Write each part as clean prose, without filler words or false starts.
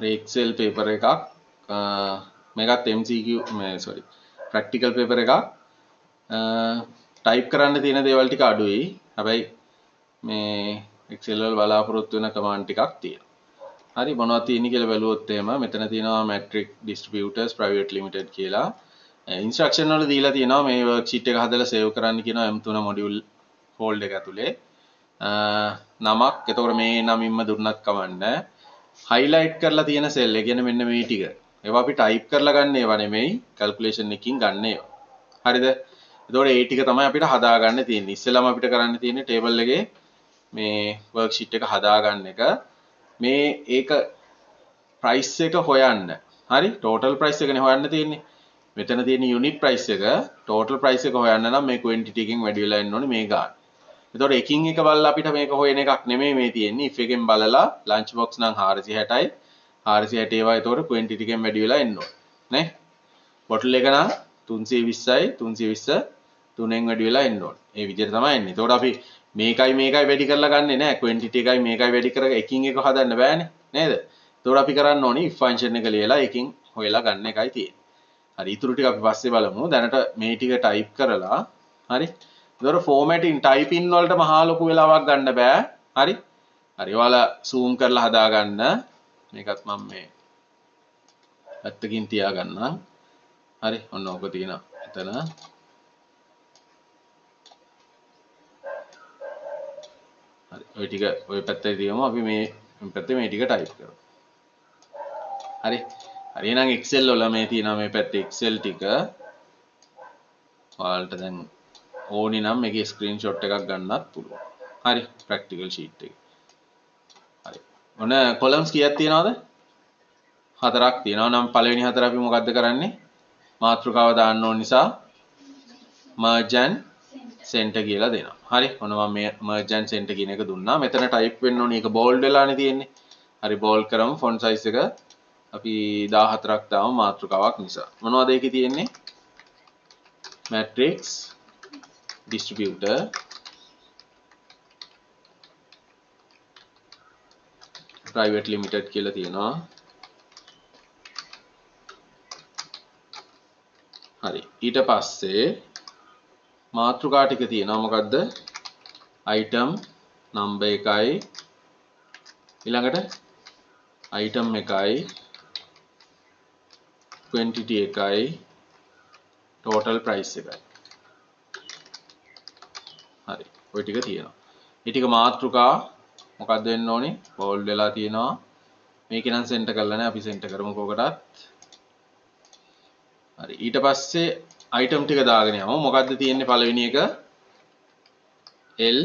හරි Excel paper එකක් මේකත් MCQ sorry practical paper එකක් type කරන්න තියෙන දේවල් ටික අඩුයි. හැබැයි මේ Excel වල බලාපොරොත්තු වෙන command ටිකක් තියෙනවා. හරි මොනවද තියෙන්නේ කියලා බැලුවොත් එහෙම මෙතන තියෙනවා matrix distributors private limited කියලා. instruction වල දීලා තියෙනවා මේ worksheet එක හදලා save කරන්න කියනවා M3 module folder එක ඇතුලේ. නමක් එතකොට මේ නමින්ම දුන්නත් කමන්නේ. highlight කරලා තියෙන cell එක කියන්නේ මෙන්න මේ ටික. ඒවා අපි type කරලා ගන්න ඒවා නෙමෙයි calculation එකකින් ගන්න ඒවා. හරිද? එතකොට ඒ ටික තමයි අපිට හදා ගන්න තියෙන්නේ. ඉස්සෙල්ලාම අපිට කරන්න තියෙන්නේ table එකේ මේ worksheet එක හදා ගන්න එක. මේ ඒක price එක හොයන්න. හරි? total price එකනේ හොයන්න තියෙන්නේ. මෙතන තියෙන unit price එක total price එක හොයන්න නම් මේ quantity එකෙන් වැඩි වෙලා ඉන්න ඕනේ මේ ගාන. එතකොට එකින් එක බලලා අපිට මේක හොයන එකක් නෙමෙයි මේ තියෙන්නේ. if එකෙන් බලලා lunch box නම් 460යි. 460 ඒවා එතකොට quantity එකෙන් වැඩි වෙලා එන්න ඕනේ. නේ? bottle එක නම් 320යි 320 3ෙන් වැඩි වෙලා එන්න ඕනේ. ඒ විදිහට තමයි එන්නේ. එතකොට අපි මේකයි වැඩි කරලා ගන්නෙ නෑ. quantity එකයි මේකයි වැඩි කරගෙන එකින් එක හදන්න බෑනේ. නේද? එතකොට අපි කරන්න ඕනේ if function එක ලියලා එකින් හොයලා ගන්න එකයි තියෙන්නේ. හරි ඊටු ටික අපි පස්සේ බලමු. දැනට මේ ටික type කරලා හරි. එතකොට formatting typing වලට මහා ලොකු වෙලාවක් ගන්න බෑ. හරි? හරි ඔයාලා zoom කරලා හදා ගන්න. මේකත් මම මේ පැත්තකින් තියා ගන්නම්. හරි ඔන්න ඔක තියෙනවා. එතන හරි ඔය ටික ඔය පැත්තේ තියමු. අපි මේ පැත්තේ මේ ටික type කරමු. හරි. හරි එහෙනම් Excel වල මේ තියෙනවා මේ පැත්තේ Excel ටික. ඔයාලට දැන් ඕනි නම් මේකේ ස්ක්‍රීන්ෂොට් එකක් ගන්නත් පුළුවන්. හරි ප්‍රැක්ටිකල් ෂීට් එක. හරි. ඔන්න කොලම්ස් කීයක් තියෙනවද? 4ක් තියෙනවා. නම් පළවෙනි 4 අපි මොකද්ද කරන්නේ? මාතෘකාව දාන්න ඕන නිසා merge and center කියලා දෙනවා. හරි. ඔන්න මම මේ merge and center කියන එක දුන්නා. මෙතන type වෙන්න ඕනේ. ඒක bold වෙලානේ තියෙන්නේ. හරි bold කරමු font size එක අපි 14ක් දාමු මාතෘකාවක් නිසා. මොනවද ඒකේ තියෙන්නේ? matrix distributor private limited කියලා තියෙනවා. හරි ඊට පස්සේ මාතෘකා ටික තියෙනවා මොකද්ද? item number එකයි ඊළඟට item එකයි quantity එකයි total price එකයි. හරි ওই ටික තියෙනවා. මේ ටික මාතෘකා මොකක්ද වෙන්න ඕනේ? bold වෙලා තියෙනවා. මේක නම් center කරලා නැහැ. අපි center කරමු කොකටත්. හරි ඊට පස්සේ item ටික දාගෙන යමු. මොකද්ද තියෙන්නේ පළවෙනි එක? L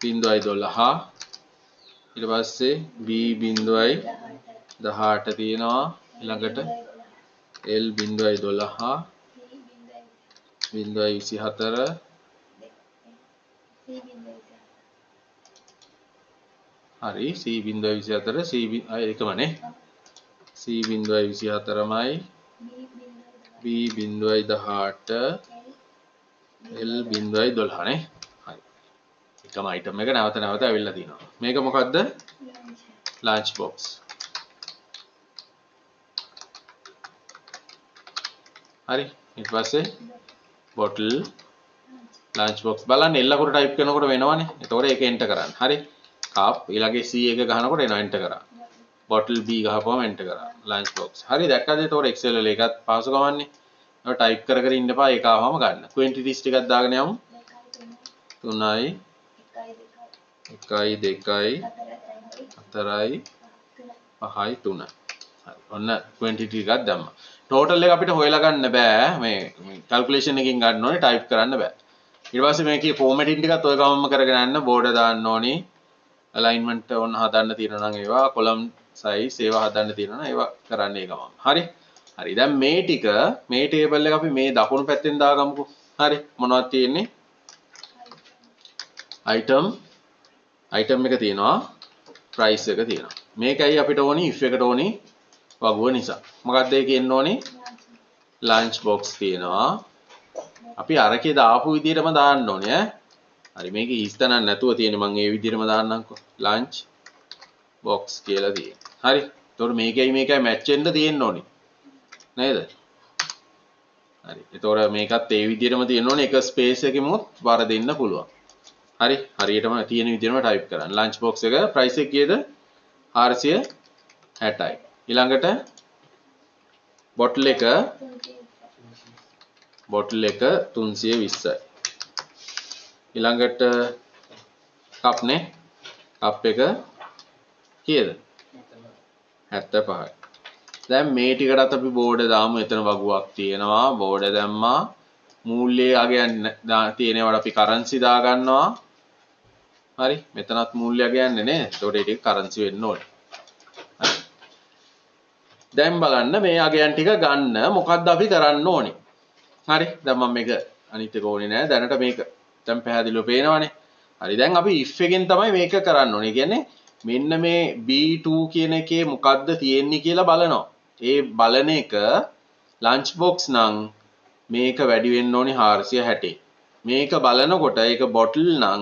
0.12 ඊට පස්සේ B 0.18 තියෙනවා. ඊළඟට L 0.12 0.24 හරි C 0.24 C එකමනේ C 0.24මයි B 0.18 L 0.12 නේ. හරි එකම item එක නැවත ඇවිල්ලා තියෙනවා. මේක මොකද්ද? lunch box. හරි ඊට පස්සේ bottle lunch box බලන්න L අකුර type කරනකොට වෙනවනේ. එතකොට ඒක enter කරන්න. හරි cup ඊළඟේ C එක ගහනකොට එනවා enter කරා. bottle B ගහපුවම enter කරා. lunch box. හරි දැක්කද? එතකොට Excel වල ඒකත් පාසු ගමන්නේ. ඒක type කර ඉන්න එපා. ඒක ආවම ගන්න. quantities ටිකක් දාගෙන යමු. 3යි 1යි 2යි 4යි 5යි 3යි. හරි ඔන්න quantity ටිකක් දැම්මා. total එක අපිට හොයලා ගන්න බෑ. මේ calculation එකකින් ගන්න ඕනේ. type කරන්න බෑ. ඊට පස්සේ මේකේ formatting ටිකත් ඔය ගමන්ම කරගෙන යන්න. border දාන්න ඕනේ. alignment ඔන්න හදන්න තියෙනවා නම් ඒවා column size ඒවා හදන්න තියෙනවා නම් ඒවා කරන්න ඒ ගමන්. හරි. හරි දැන් මේ ටික මේ table එක අපි මේ දකුණු පැත්තෙන් දාගමුකෝ. හරි මොනවද තියෙන්නේ? item එක තියෙනවා. price එක තියෙනවා. මේකයි අපිට ඕනි if එකට ඕනි වගුව නිසා. මොකක්ද ඒකේ එන්න ඕනි? lunch box තියෙනවා. අපි අරකේ දාපු විදිහටම දාන්න ඕනේ ඈ. හරි මේක ඉස්තනක් නැතුව තියෙන්නේ මම ඒ විදිහටම දාන්නම්කෝ. lunch box කියලා තියෙනවා. හරි එතකොට මේකයි මැච් වෙන්න තියෙන්න ඕනේ. නේද? හරි. එතකොට මේකත් ඒ විදිහටම තියෙන්න ඕනේ. එක ස්පේස් එකෙමුත් වර දෙන්න පුළුවන්. හරි. හරියටම තියෙන විදිහටම ටයිප් කරන්න. ලන්ච් බොක්ස් එක ප්‍රයිස් එක කීයද? 460යි. ඊළඟට බොටල් එක 320යි. ඊළඟට කප් නේ. කප් එක කීයද? 75යි. දැන් මේ ටිකටත් අපි බෝඩ් දාමු. එතන වගුවක් තියෙනවා. බෝඩ් දැම්මා. මූල්‍ය අගයන් තියෙනවට අපි කරන්සි දා ගන්නවා. හරි. මෙතනත් මූල්‍ය අගයන්නේ නේ. ඒතකොට ඒක කරන්සි වෙන්න ඕනේ. හරි. දැන් බලන්න මේ අගයන් ටික ගන්න මොකද්ද අපි කරන්න ඕනේ? හරි. දැන් මම මේක අනිත් එක ඕනේ නෑ. දැනට මේක දැන් පැහැදිලිව පේනවනේ. හරි. දැන් අපි if එකෙන් තමයි මේක කරන්න ඕනේ. කියන්නේ මෙන්න මේ B2 කියන එකේ මොකද්ද තියෙන්නේ කියලා බලනවා. ඒ බලන එක ලන්ච් බොක්ස් නම් මේක වැඩි වෙන්න ඕනේ 460. මේක බලනකොට ඒක බොටල් නම්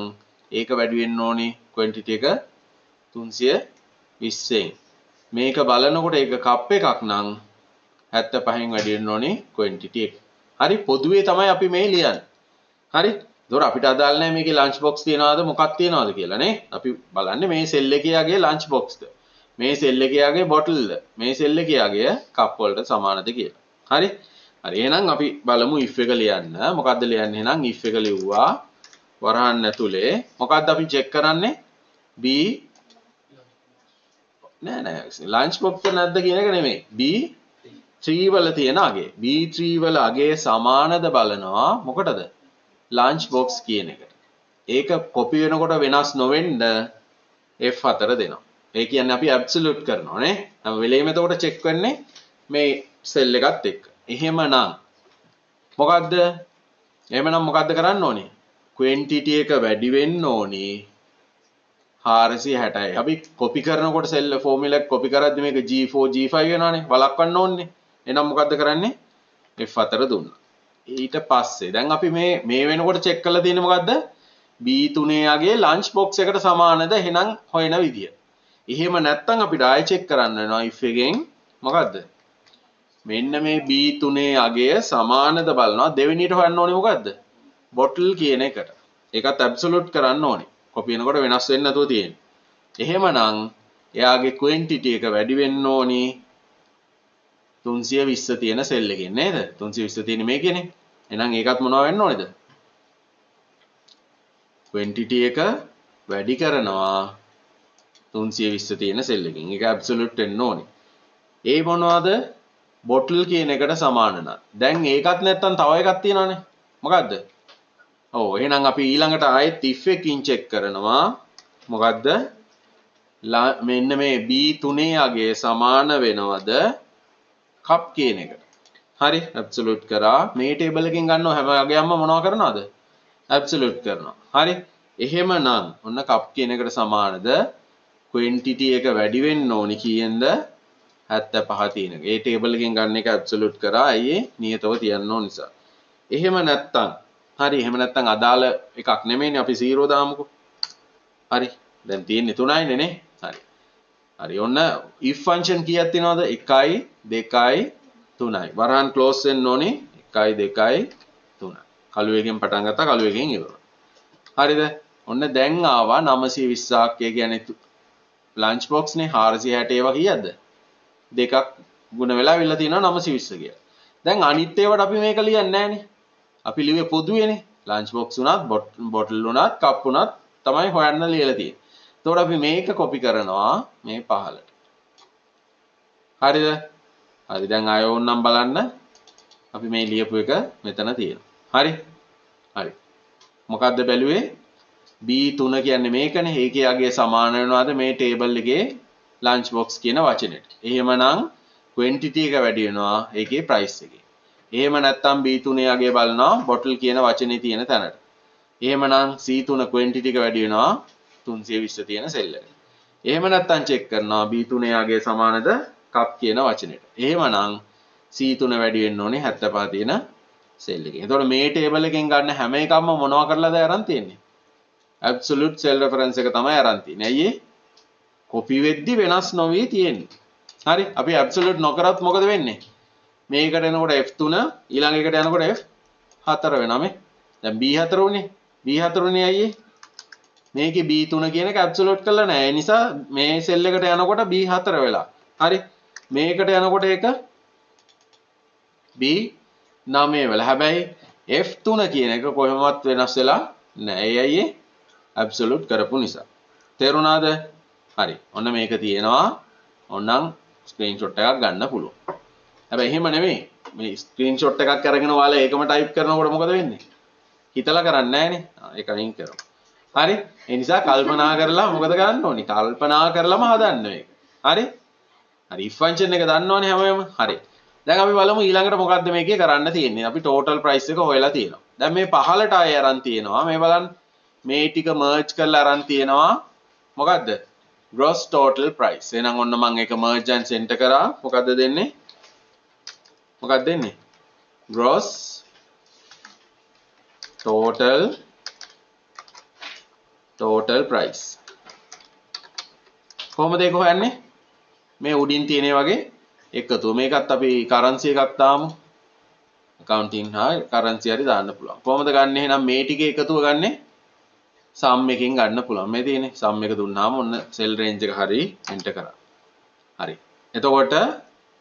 ඒක වැඩි වෙන්න ඕනේ quantity එක 320ෙන්. මේක බලනකොට ඒක කප් එකක් නම් 75න් වැඩි වෙන්න ඕනේ quantity එක. හරි පොදුවේ තමයි අපි මේ ලියන්නේ. හරි. ඒතකොට අපිට අදාළ නැහැ මේකේ ලන්ච් බොක්ස් තියනවාද මොකක් තියනවාද කියලා නේ. අපි බලන්නේ මේ සෙල් එකේ යගේ ලන්ච් බොක්ස්ද. මේ සෙල් එකේ යගේ බොටල්ද. මේ සෙල් එකේ යගේ කප් වලට සමානද කියලා. හරි. හරි එහෙනම් අපි බලමු if එක ලියන්න. මොකද්ද ලියන්නේ එහෙනම් if එක ලිව්වා. වරහන් ඇතුලේ මොකද්ද අපි චෙක් කරන්නේ? B නෑ ලන්ච් බොක්ස් නැද්ද කියන එක නෙමෙයි. B3 වල තියෙන අගේ. B3 වල අගේ සමානද බලනවා මොකටද? ලන්ච් බොක්ස් කියන එකට. ඒක කොපි වෙනකොට වෙනස් නොවෙන්න F4 දෙනවා. ඒ කියන්නේ අපි ඇබ්සලියුට් කරනවා නේ. හැම වෙලේම එතකොට චෙක් වෙන්නේ මේ සෙල් එකත් එක්ක. එහෙමනම් මොකද්ද? එහෙමනම් මොකද්ද කරන්න ඕනේ? quantity එක වැඩි වෙන්න ඕනේ 460යි. අපි කොපි කරනකොට සෙල් ෆෝමියුලා එක කොපි කරද්දි මේක G4 G5 වෙනවානේ. වළක්වන්න ඕනේ. එහෙනම් මොකද්ද කරන්නේ? F4 දුන්නා. ඊට පස්සේ දැන් අපි මේ වෙනකොට චෙක් කරලා තියෙන්නේ මොකද්ද? B3 යගේ ලන්ච් බොක්ස් එකට සමානද එහෙනම් හොයන විදිය. එහෙම නැත්නම් අපිට ආයෙ චෙක් කරන්න වෙනවා if එකෙන් මොකද්ද? මෙන්න මේ B3 යගේ සමානද බලනවා. දෙවෙනියට හොයන්න ඕනේ මොකද්ද? බොටල් කියන එකට. ඒකත් ඇබ්සොලූට් කරන්න ඕනේ. කොපි වෙනකොට වෙනස් වෙන්නේ නැතුව තියෙන්නේ. එහෙමනම් එයාගේ quantity එක වැඩි වෙන්න ඕනේ 320 තියෙන සෙල් එකෙන් නේද? 320 තියෙන්නේ මේකේනේ. එහෙනම් ඒකත් මොනවා වෙන්න ඕනේද? quantity එක වැඩි කරනවා 320 තියෙන සෙල් එකෙන්. ඒක ඇබ්සොලූට් වෙන්න ඕනේ. ඒ මොනවද? බොටල් කියන එකට සමාන නම්. දැන් ඒකත් නැත්තම් තව එකක් තියෙනවානේ. මොකද්ද? ඔව් එහෙනම් අපි ඊළඟට ආයෙත් if එකකින් චෙක් කරනවා. මොකද්ද? මෙන්න මේ B3 යගේ සමාන වෙනවද? කප් කියන එකට. හරි ඇබ්සොලූට් කරා. මේ ටේබල් එකෙන් ගන්නව හැම වගේම මොනව කරනවද? ඇබ්සොලූට් කරනවා. හරි. එහෙමනම් ඔන්න කප් කියන එකට සමානද? quantity එක වැඩි වෙන්න ඕනි කීයෙන්ද? 75 තියෙන එක. ඒ ටේබල් එකෙන් ගන්න එක ඇබ්සොලූට් කරා. අයියේ නියතව තියන්න ඕන නිසා. එහෙම නැත්තම් හරි එහෙම නැත්තම් අදාළ එකක් නෙමෙයිනේ අපි 0 දාමුකෝ. හරි. දැන් තියෙන්නේ 3යිනේ නේ. හරි. හරි ඔන්න if function කීයක් තියෙනවද? 1යි 2යි 3යි. වරහන් ක්ලෝස් වෙන්න ඕනේ 1යි 2යි 3යි. කළු එකෙන් පටන් ගත්තා කළු එකෙන් ඉවරයි. හරිද? ඔන්න දැන් ආවා 920ක් කියන්නේ ලන්ච් බොක්ස් නේ 460 ඒවා කීයක්ද? දෙකක් ගුණ වෙලා වෙලා තියෙනවා 920 කියලා. දැන් අනිත් ඒවාට අපි මේක ලියන්නේ නැහනේ. අපි ලිව්වේ පොදුවේනේ. ලන්ච් බොක්ස් උනත් බොටල් උනත් කප් උනත් තමයි හොයන්න ලියලා තියෙන්නේ. එතකොට අපි මේක කොපි කරනවා මේ පහළට. හරිද? හරි දැන් ආයෙ ඕනනම් බලන්න. අපි මේ ලියපු එක මෙතන තියෙනවා. හරි? හරි. මොකද්ද බැලුවේ? B3 කියන්නේ මේකනේ. ඒකේ යගේ සමාන වෙනවද මේ ටේබල් එකේ ලන්ච් බොක්ස් කියන වචනෙට. එහෙමනම් quantity එක වැඩි වෙනවා ඒකේ price එකේ. එහෙම නැත්නම් B3 යගේ බලනවා bottle කියන වචනේ තියෙන තැනට. එහෙමනම් C3 quantity එක වැඩි වෙනවා 320 තියෙන සෙල් එකට. එහෙම නැත්නම් check කරනවා B3 යගේ සමානද cup කියන වචනෙට. එහෙමනම් C3 වැඩි වෙන්න ඕනේ 75 තියෙන සෙල් එකේ. එතකොට මේ ටේබල් එකෙන් ගන්න හැම එකක්ම මොනවා කරලාද අරන් තියෙන්නේ? absolute cell reference එක තමයි අරන් තියෙන්නේ. ඇයි ඒ? copy වෙද්දි වෙනස් නොවි තියෙන්නේ. හරි අපි ඇබ්සලියුට් නොකරත් මොකද වෙන්නේ මේකට එනකොට F3 ඊළඟ එකට යනකොට F4 වෙනවා මේ දැන් B4 උනේ B4 උනේ අයියේ මේකේ B3 කියන එක ඇබ්සලියුට් කරලා නැහැ ඒ නිසා මේ සෙල් එකට යනකොට B4 වෙලා හරි මේකට යනකොට ඒක B9 වෙලා හැබැයි F3 කියන එක කොහෙවත් වෙනස් වෙලා නැහැ ඒ අයියේ ඇබ්සලියුට් කරපු නිසා තේරුණාද හරි ඔන්න මේක තියෙනවා ඕනනම් ස්ක්‍රීන්ෂොට් එකක් ගන්න පුළුවන් හැබැයි එහෙම නෙමෙයි මේ ස්ක්‍රීන්ෂොට් එකක් අරගෙන ඔයාලා ඒකම ටයිප් කරනකොට මොකද වෙන්නේ හිතලා කරන්නේ නැහනේ ඒක අයින් කරමු හරි ඒ නිසා කල්පනා කරලා මොකද කරන්න ඕනි කල්පනා කරලම හදන්න මේක හරි හරි if function එක දන්නවනේ හැමෝම හරි දැන් අපි බලමු ඊළඟට මොකද්ද මේකේ කරන්න තියෙන්නේ අපි total price එක හොයලා තියෙනවා දැන් මේ පහලට ආයෙ අරන් තියෙනවා මේ බලන්න මේ ටික merge කරලා අරන් තියෙනවා මොකද්ද gross total price එහෙනම් ඔන්න මම ඒක merge and center කරා මොකද්ද දෙන්නේ මොකක්ද දෙන්නේ gross total price කොහොමද ඒක හොයන්නේ මේ උඩින් තියෙන වගේ එකතු මේකත් අපි currency එකක් දාමු accounting හා currency හරි දාන්න පුළුවන් කොහොමද ගන්න එහෙනම් මේ ටිකේ එකතුව ගන්නෙ sum එකකින් ගන්න පුළුවන් මේ තියෙන්නේ sum එක දුන්නාම ඔන්න cell range එක හරි enter කරා හරි එතකොට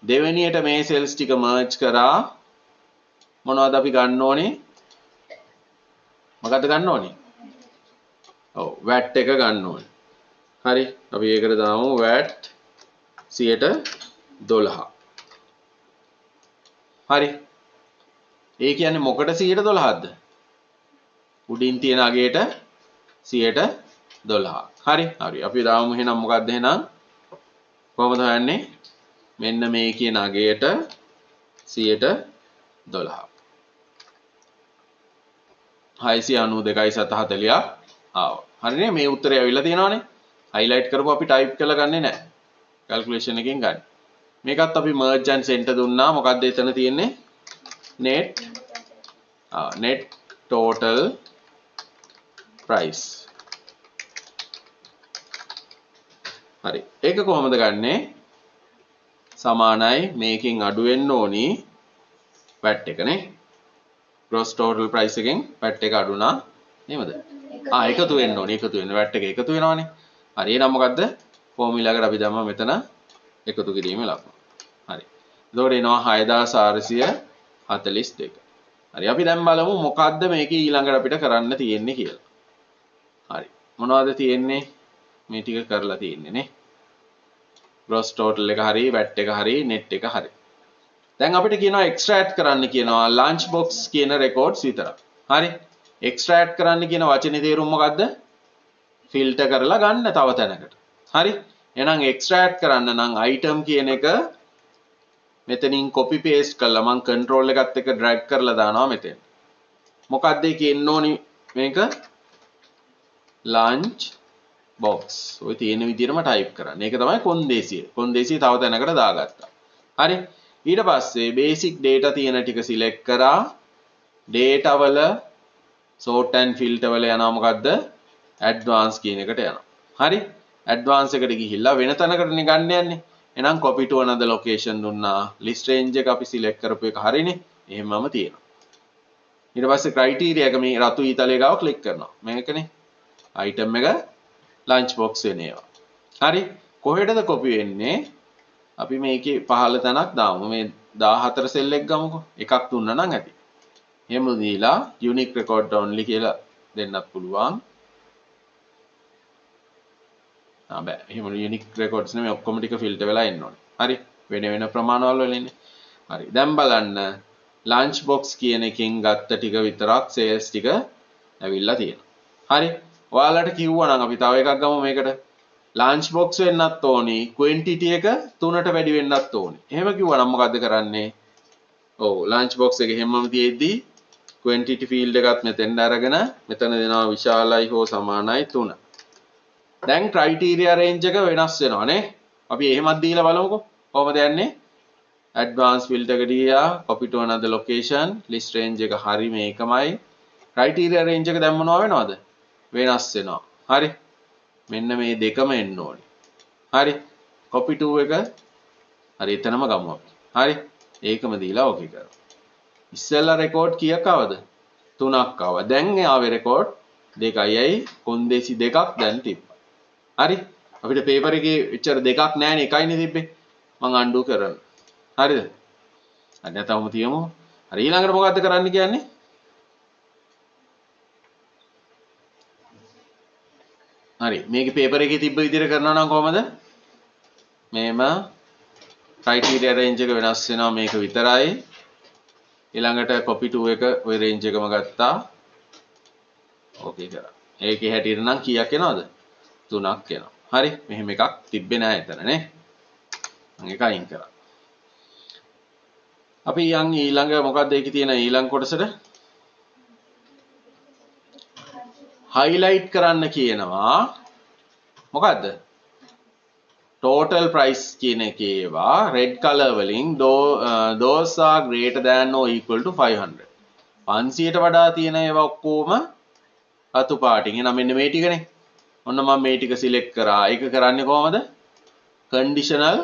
දෙවෙනියට මේ cells ටික merge කරා මොනවද අපි ගන්න ඕනේ මොකද්ද ගන්න ඕනේ ඔව් VAT එක ගන්න ඕනේ හරි අපි ඒකට දාමු VAT 12 හරි ඒ කියන්නේ මොකට 12ක්ද උඩින් තියෙන අගයට 12 හරි හරි අපි දාමු එහෙනම් මොකද්ද එහෙනම් කොහොමද හොයන්නේ මෙන්න මේ කියන අගයට 12 692.740ක් ආවා හරිනේ මේ උත්තරය ඇවිල්ලා තියෙනවානේ highlight කරපුව අපි type කරලා ගන්නෙ නැහැ calculation එකෙන් ගන්න මේකත් අපි merge and center දුන්නා මොකද්ද එතන තියෙන්නේ net total price හරි ඒක කොහොමද ගන්නෙ සමානයි මේකෙන් අඩු වෙන්න ඕනි VAT එකනේ gross total price එකෙන් VAT එක අඩු නා නේද එකතු වෙන්න ඕනි එකතු වෙන්න VAT එක එකතු වෙනවනේ හරි එහෙනම් මොකද්ද ෆෝමියුලා එකට අපි දැම්මා මෙතන එකතු කිරීමේ ලකුණ හරි එතකොට එනවා 6442 හරි අපි දැන් බලමු මොකද්ද මේකේ ඊළඟට අපිට කරන්න තියෙන්නේ කියලා හරි මොනවද තියෙන්නේ මේ ටික කරලා තියෙන්නේ නේ gross total එක හරි VAT එක හරි net එක හරි දැන් අපිට කියනවා extract කරන්න කියනවා lunch box කියන records විතරක් හරි extract කරන්න කියන වචනේ තේරුම මොකද්ද filter කරලා ගන්න තව තැනකට හරි එහෙනම් extract කරන්න නම් item කියන එක මෙතනින් copy paste කරලා මම control එකත් එක්ක drag කරලා දානවා මෙතෙන් මොකක්ද ඒකේ එන්න ඕනි මේක lunch box ඔය තියෙන විදිහටම type කරන්න. ඒක තමයි කොන්දේසිය. කොන්දේසිය තව තැනකට දාගත්තා. හරි. ඊට පස්සේ basic data තියෙන ටික select කරා. data වල sort and filter වල යනවා මොකද්ද? advanced කියන එකට යනවා. හරි. advanced එකට ගිහිල්ලා වෙන තැනකටනේ ගන්න යන්නේ. එහෙනම් copy to another location දුන්නා. list range එක අපි select කරපු එක හරිනේ. එහෙමම තියෙනවා. ඊට පස්සේ criteria එක මේ රතු ඊතලයේ ගාව click කරනවා. මේකනේ. item එක lunch box වෙන ඒවා. හරි. කොහෙටද copy වෙන්නේ? අපි මේකේ පහළ තැනක් දාමු. මේ 14 cell එක ගමුකෝ. එකක් දුන්නා නම් ඇති. එහෙම දීලා unique record only කියලා දෙන්නත් පුළුවන්. බෑ. එහෙම unique records නෙමෙයි ඔක්කොම ටික filter වෙලා එන්න ඕනේ. හරි. වෙන වෙන ප්‍රමාණවල වල ඉන්නේ. හරි. දැන් බලන්න lunch box කියන එකෙන් ගත්ත ටික විතරක් sales ටික ඇවිල්ලා තියෙනවා. හරි. ඔයාලට කිව්වා නම් අපි තව එකක් ගමු මේකට. lunch box වෙන්නත් ඕනි quantity එක 3ට වැඩි වෙන්නත් ඕනි. එහෙම කිව්වා නම් මොකද්ද කරන්නේ? ඔව් lunch box එක හැමම තියෙද්දි quantity field එකත් මෙතෙන්ට අරගෙන මෙතන දෙනවා විශාලයි හෝ සමානයි 3. දැන් criteria range එක වෙනස් වෙනවා නේ. අපි එහෙමත් දීලා බලමුකෝ. කොහොමද යන්නේ? advanced filter එකට ගියා copy to another location list range එක හරි මේකමයි. criteria range එක දැන් මොනවා වෙනවද? වෙනස් වෙනවා. හරි. මෙන්න මේ දෙකම එන්න ඕනේ. හරි. copy to එක හරි එතනම ගමු අපි. හරි. ඒකම දීලා ඕකේ කරමු. ඉස්සෙල්ලා රෙකෝඩ් කීයක් ආවද? 3ක් ආවා. දැන් ආවේ රෙකෝඩ් 2යි කොන්දේසි 2ක් දැන් තිබ්බා. හරි. අපිට පේපර් එකේ එච්චර දෙකක් නැහැනේ එකයිනේ තිබ්බේ. මං අන්ඩු කරන්න. හරිද? හරි නැතවම තියමු. හරි ඊළඟට මොකද්ද කරන්න කියන්නේ? හරි මේකේ පේපර් එකේ තිබ්බ විදිහට කරනවා නම් කොහමද? මේම criteria range එක වෙනස් වෙනවා මේක විතරයි. ඊළඟට copy to එක ওই range එකම ගත්තා. ඕකේ කරා. ඒකේ හැටියට නම් කීයක් එනවද? 3ක් එනවා. හරි මෙහෙම එකක් තිබ්බේ නැහැ එතන නේ. මම ඒක අයින් කරා. අපි යන් ඊළඟ මොකක්ද ඒකේ තියෙන ඊළඟ කොටසට highlight කරන්න කියනවා. මොකද්ද? total price කියන එකේ ඒවා red color වලින් those are greater than or equal to 500. 500ට වඩා තියෙන ඒවා ඔක්කොම රතු පාටින්. එහෙනම් මෙන්න මේ ටිකනේ. ඔන්න මම මේ ටික සිලෙක්ට් කරා. ඒක කරන්නේ කොහමද? conditional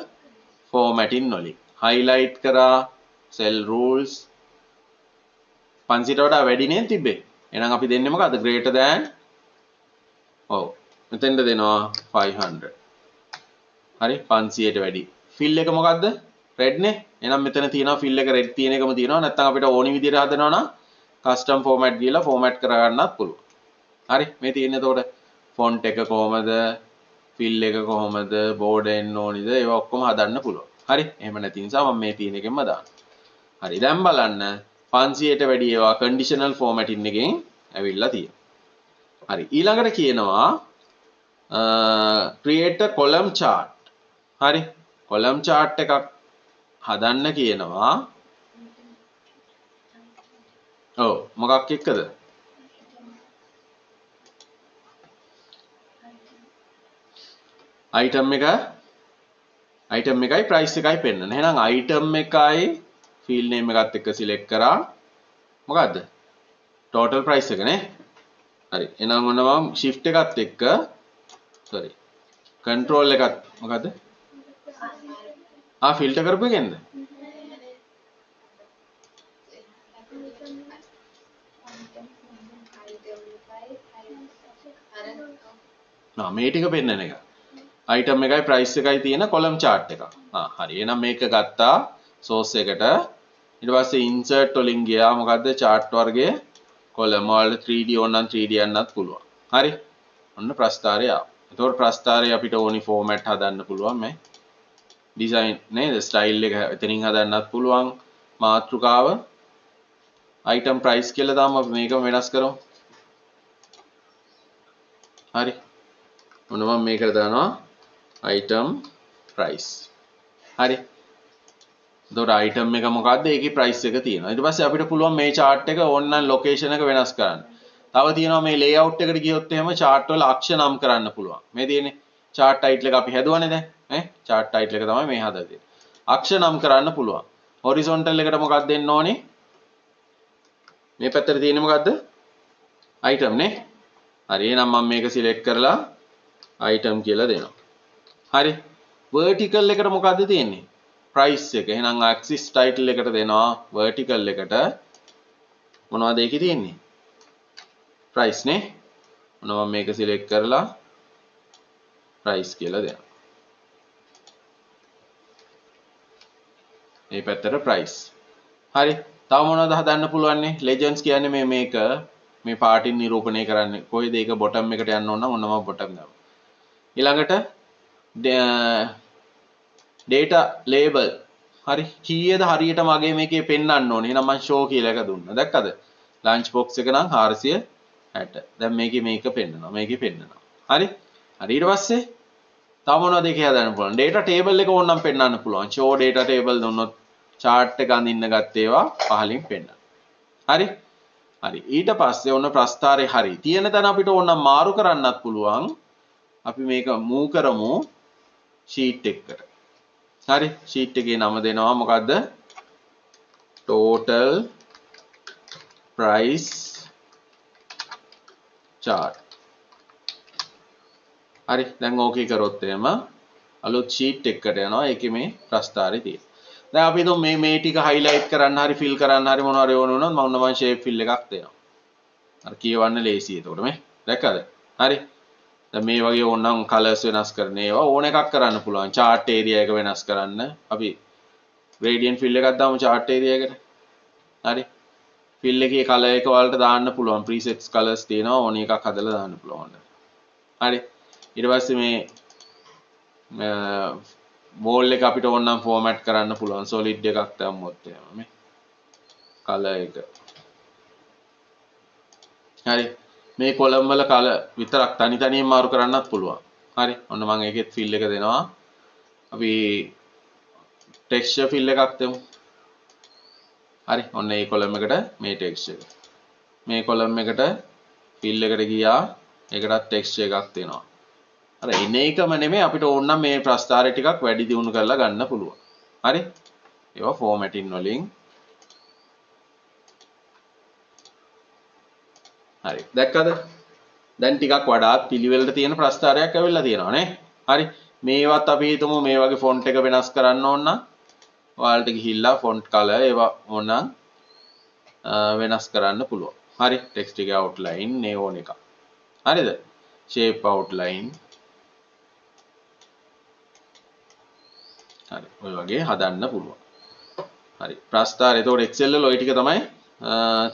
formatting වලින්. highlight කරා cell rules 500ට වඩා වැඩි නේ තිබ්බේ. එහෙනම් අපි දෙන්නේ මොකද්ද? greater than ඔව්. මෙතෙන්ද දෙනවා 500. හරි 500ට වැඩි. fill එක මොකද්ද? red නේ. එහෙනම් මෙතන තියෙනවා fill එක red තියෙන එකම තියෙනවා. නැත්නම් අපිට ඕනි විදිහට හදනවා නම් custom format ගිහලා format කරගන්නත් පුළුවන්. හරි මේ තියෙන්නේ එතකොට font එක කොහමද? fill එක කොහමද? border එන්න ඕනිද? ඒවා ඔක්කොම හදන්න පුළුවන්. හරි. එහෙම නැති නිසා මම මේ තියෙන එකෙන්ම දානවා. හරි දැන් බලන්න 500ට වැඩි ඒවා conditional formatting එකෙන් ඇවිල්ලා තියෙනවා. හරි ඊළඟට කියනවා create a column chart. හරි column chart එකක් හදන්න කියනවා. ඔව් මොකක් එක්කද? item එකයි price එකයි පෙන්නන. එහෙනම් item එකයි field name එකත් එක්ක select කරා. මොකද්ද? total price එක නේ. හරි එහෙනම් ඔන්න මම shift එකත් එක්ක sorry control එකත් මොකද්ද? filter කරපු එකෙන්ද? මේ ටික පෙන්නන එක. item එකයි price එකයි තියෙන column chart එක. හරි එහෙනම් මේක ගත්තා source එකට. ඊට පස්සේ insert වලින් ගියා මොකද්ද? chart වර්ගයේ column වල 3D ඕනනම් 3D යන්නත් පුළුවන්. හරි. ඔන්න ප්‍රස්ථාරය ආවා. එතකොට ප්‍රස්ථාරය අපිට ඕනි format හදන්න පුළුවන් මේ. design නේද? style එක එතනින් හදන්නත් පුළුවන්. මාතෘකාව item price කියලා දාමු අපි මේකම වෙනස් කරමු. හරි. ඔන්න මම මේකට දානවා item price. හරි. එතකොට item එක මොකද්ද? ඒකේ price එක තියෙනවා. ඊට පස්සේ අපිට පුළුවන් මේ chart එක ඕනනම් location එක වෙනස් කරන්න. තව තියෙනවා මේ layout එකට ගියොත් එහෙම chart වල අක්ෂ නම් කරන්න පුළුවන්. මේ තියෙන්නේ chart title එක අපි හැදුවනේ දැන්. ඈ chart title එක තමයි මේ හදලා තියෙන්නේ. අක්ෂ නම් කරන්න පුළුවන්. horizontal එකට මොකක්ද දෙන්න ඕනේ? මේ පැත්තට තියෙන්නේ මොකද්ද? item නේ. හරි එහෙනම් මම මේක select කරලා item කියලා දෙනවා. හරි. vertical එකට මොකද්ද තියෙන්නේ? price එක. එහෙනම් axis title එකට දෙනවා vertical එකට මොනවද ඒකේ තියෙන්නේ? price නේ. මොන මම මේක select කරලා price කියලා දෙනවා. මේ පැත්තට price. හරි. තව මොනවද හදන්න පුළුවන් නේ? legends කියන්නේ මේක මේ පාටින් නිරූපණය කරන්නේ. කොයිද ඒක bottom එකට යන්න ඕන නම් ඔන්න මම bottom දානවා. ඊළඟට data label. හරි. කීයද හරියට මගේ මේකේ පෙන්වන්න ඕනේ. එහෙනම් මම show කියලා එක දුන්නා. දැක්කද? lunch box එක නම් 460. දැන් මේක පෙන්නනවා. මේකේ පෙන්නනවා. හරි. හරි ඊට පස්සේ තව මොනවද ඒකේ හදන්න පුළුවන්? data table එක ඕනනම් පෙන්වන්න පුළුවන්. show data table දුන්නොත් chart එක අඳින්න ගත්ත ඒවා පහලින් පෙන්නනවා. හරි. හරි. ඊට පස්සේ ඔන්න ප්‍රස්ථාරේ හරි. තියෙන තැන අපිට ඕනනම් මාරු කරන්නත් පුළුවන්. අපි මේක move කරමු sheet එකකට. හරි sheet එකේ නම දෙනවා මොකද්ද? total price chart. හරි දැන් ඕකේ කරොත් එහෙම අලුත් sheet එකකට යනවා. ඒකේ මේ ප්‍රස්ථාරය තියෙනවා. දැන් අපි හිතමු මේ ටික highlight කරන්න හරි fill කරන්න හරි මොනවා හරි ඕන වුණොත් මම මම shape fill එකක් දෙනවා. අර කියවන්න ලේසියි. එතකොට මේ දැක්කද? හරි. දැන් මේ වගේ ඕනනම් colors වෙනස් කරන්න ඒවා ඕන එකක් කරන්න පුළුවන්. chart area එක වෙනස් කරන්න. අපි gradient fill එකක් දාමු chart area එකට. හරි. fill එකේ color එක වලට දාන්න පුළුවන්. presets colors තියෙනවා. ඕන එකක් හදලා දාන්න පුළුවන්. හරි. ඊට පස්සේ මේ wall එක අපිට ඕන නම් format කරන්න පුළුවන්. solid එකක් දැම්මොත් එහෙම මේ color එක. හරි. මේ column වල color විතරක් තනි තනියෙන් මාරු කරන්නත් පුළුවන්. හරි. ඔන්න මම ඒකෙත් fill එක දෙනවා. අපි texture fill එකක් දෙමු. හරි. ඔන්න මේ column එකට මේ texture එක. මේ column එකට fill එකට ගියා. ඒකටත් texture එකක් දෙනවා. අර එන එකම නෙමෙයි අපිට ඕන නම් මේ ප්‍රස්ථාරය ටිකක් වැඩි දියුණු කරලා ගන්න පුළුවන්. හරි? ඒවා formatting වලින් හරි. දැක්කද? දැන් ටිකක් වඩාත් පිළිවෙලට තියෙන ප්‍රස්ථාරයක් ඇවිල්ලා තියෙනවා නේ. හරි. මේවත් අපි හිතමු මේ වගේ font එක වෙනස් කරන්න ඕන නම් ඔයාලට ගිහිල්ලා font color ඒවා ඕනනම් වෙනස් කරන්න පුළුවන්. හරි. text එකේ outline මේ ඕන එක. හරිද? shape outline හරි. ඔය වගේ හදන්න පුළුවන්. හරි. ප්‍රස්ථාරය. ඒතකොට Excel වල ওই ටික තමයි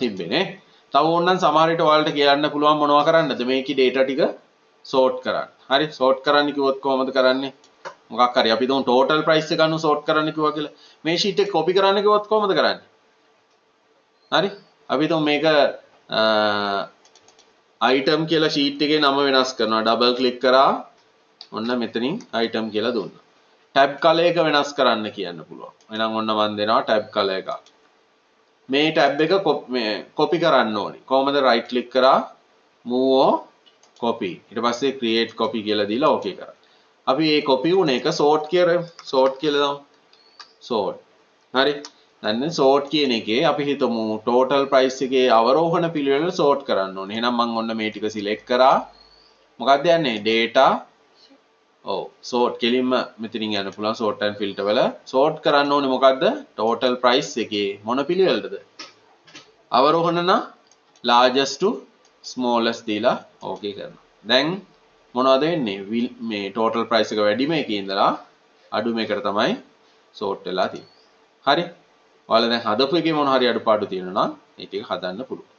තිබෙන්නේ. තව ඕනනම් සමහර විට ඔයාලට කියන්න පුළුවන් මොනවා කරන්නද මේකේ data ටික sort කරන්න. හරි. sort කරන්න කිව්වොත් කොහොමද කරන්නේ? මොකක් හරි අපි දුන් total price එක අනුව sort කරන්න කිව්වා කියලා. මේ sheet එක copy කරන්න කිව්වොත් කොහොමද කරන්නේ? හරි. අපි දුන් මේක item කියලා sheet එකේ නම වෙනස් කරනවා. double click කරා. ඔන්න මෙතනින් item කියලා දුන්නා. tab color එක වෙනස් කරන්න කියන්න පුළුවන්. එහෙනම් ඔන්න මම දෙනවා tab color එකක්. මේ tab එක copy කරන්න ඕනේ. කොහොමද right click කරා move copy. ඊට පස්සේ create copy කියලා දීලා okay කරා. අපි මේ copy වුණ එක sort කියලා දාමු. sort. හරි. දැන් sort කියන එකේ අපි හිතමු total price එකේ අවරෝහණ පිළිවෙල sort කරන්න ඕනේ. එහෙනම් මම ඔන්න මේ ටික select කරා. මොකක්ද යන්නේ? data ඔව් sort කෙලින්ම මෙතනින් යන්න පුළුවන් sort and filter වල sort කරන්න ඕනේ මොකද්ද total price එකේ මොන පිළිවෙලටද අවරෝහණ නම් largest to smallest දීලා okay කරනවා දැන් මොනවද වෙන්නේ මේ total price එක වැඩිම එකේ ඉඳලා අඩුම එකට තමයි sort වෙලා තියෙන්නේ හරි ඔයාලා දැන් හදපු එකේ මොන හරි අඩුපාඩු තියෙනවා නම් ඒ ටික හදන්න පුළුවන්